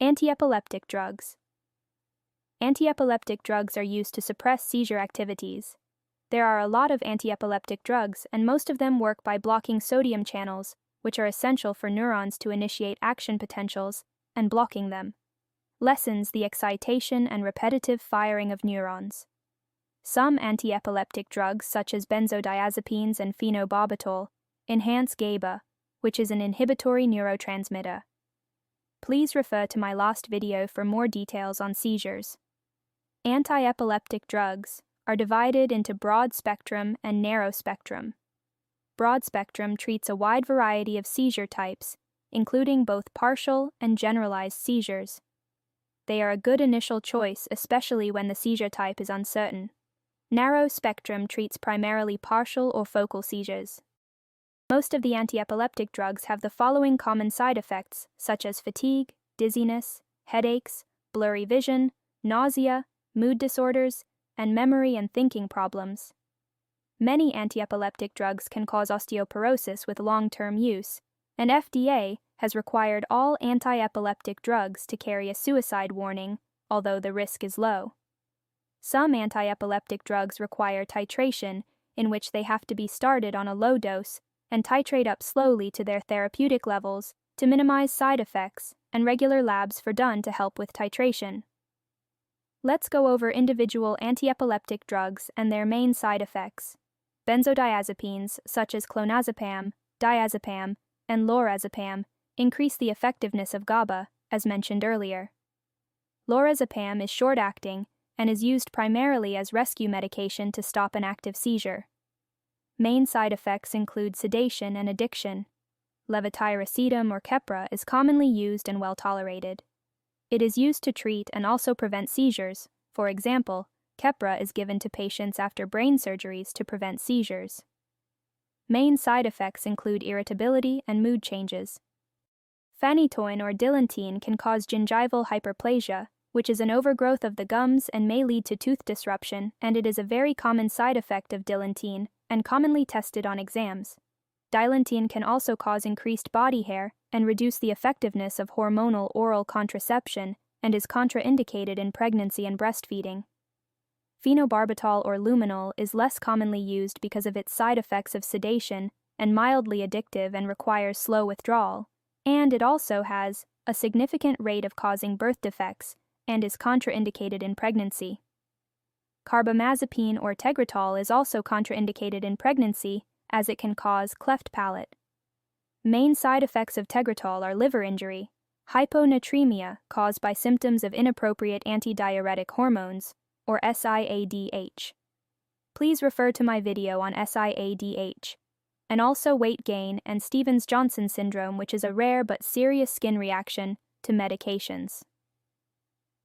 Antiepileptic drugs. Antiepileptic drugs are used to suppress seizure activities. There are a lot of antiepileptic drugs, and most of them work by blocking sodium channels, which are essential for neurons to initiate action potentials, and blocking them lessens the excitation and repetitive firing of neurons. Some antiepileptic drugs, such as benzodiazepines and phenobarbital, enhance GABA, which is an inhibitory neurotransmitter. Please refer to my last video for more details on seizures. Anti-epileptic drugs are divided into broad spectrum and narrow spectrum. Broad spectrum treats a wide variety of seizure types, including both partial and generalized seizures. They are a good initial choice, especially when the seizure type is uncertain. Narrow spectrum treats primarily partial or focal seizures. Most of the antiepileptic drugs have the following common side effects, such as fatigue, dizziness, headaches, blurry vision, nausea, mood disorders, and memory and thinking problems. Many antiepileptic drugs can cause osteoporosis with long-term use, and FDA has required all anti-epileptic drugs to carry a suicide warning, although the risk is low. Some anti-epileptic drugs require titration, in which they have to be started on a low dose and titrate up slowly to their therapeutic levels to minimize side effects, and regular labs are done to help with titration. Let's go over individual antiepileptic drugs and their main side effects. Benzodiazepines, such as clonazepam, diazepam, and lorazepam, increase the effectiveness of GABA, as mentioned earlier. Lorazepam is short-acting and is used primarily as rescue medication to stop an active seizure. Main side effects include sedation and addiction. Levetiracetam or Keppra is commonly used and well tolerated. It is used to treat and also prevent seizures. For example, Keppra is given to patients after brain surgeries to prevent seizures. Main side effects include irritability and mood changes. Phenytoin or dilantin can cause gingival hyperplasia, which is an overgrowth of the gums and may lead to tooth disruption, and it is a very common side effect of dilantin and commonly tested on exams. Dilantin can also cause increased body hair and reduce the effectiveness of hormonal oral contraception and is contraindicated in pregnancy and breastfeeding. Phenobarbital or luminol is less commonly used because of its side effects of sedation and mildly addictive and requires slow withdrawal, and it also has a significant rate of causing birth defects and is contraindicated in pregnancy. Carbamazepine or Tegretol is also contraindicated in pregnancy as it can cause cleft palate. Main side effects of Tegretol are liver injury, hyponatremia caused by symptoms of inappropriate antidiuretic hormones, or SIADH. Please refer to my video on SIADH, and also weight gain and Stevens-Johnson syndrome, which is a rare but serious skin reaction to medications.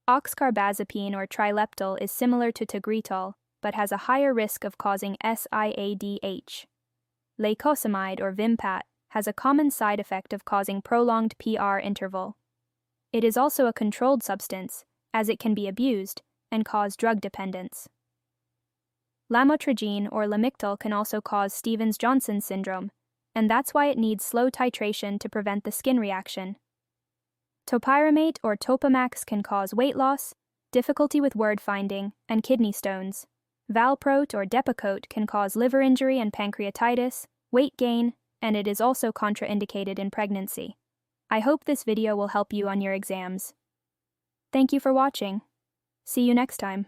Oxcarbazepine or trileptal is similar to Tegretol, but has a higher risk of causing SIADH. Lacosamide or Vimpat has a common side effect of causing prolonged PR interval. It is also a controlled substance, as it can be abused and cause drug dependence. Lamotrigine or Lamictal can also cause Stevens-Johnson syndrome, and that's why it needs slow titration to prevent the skin reaction. Topiramate or Topamax can cause weight loss, difficulty with word finding, and kidney stones. Valproate or Depakote can cause liver injury and pancreatitis, weight gain, and it is also contraindicated in pregnancy. I hope this video will help you on your exams. Thank you for watching. See you next time.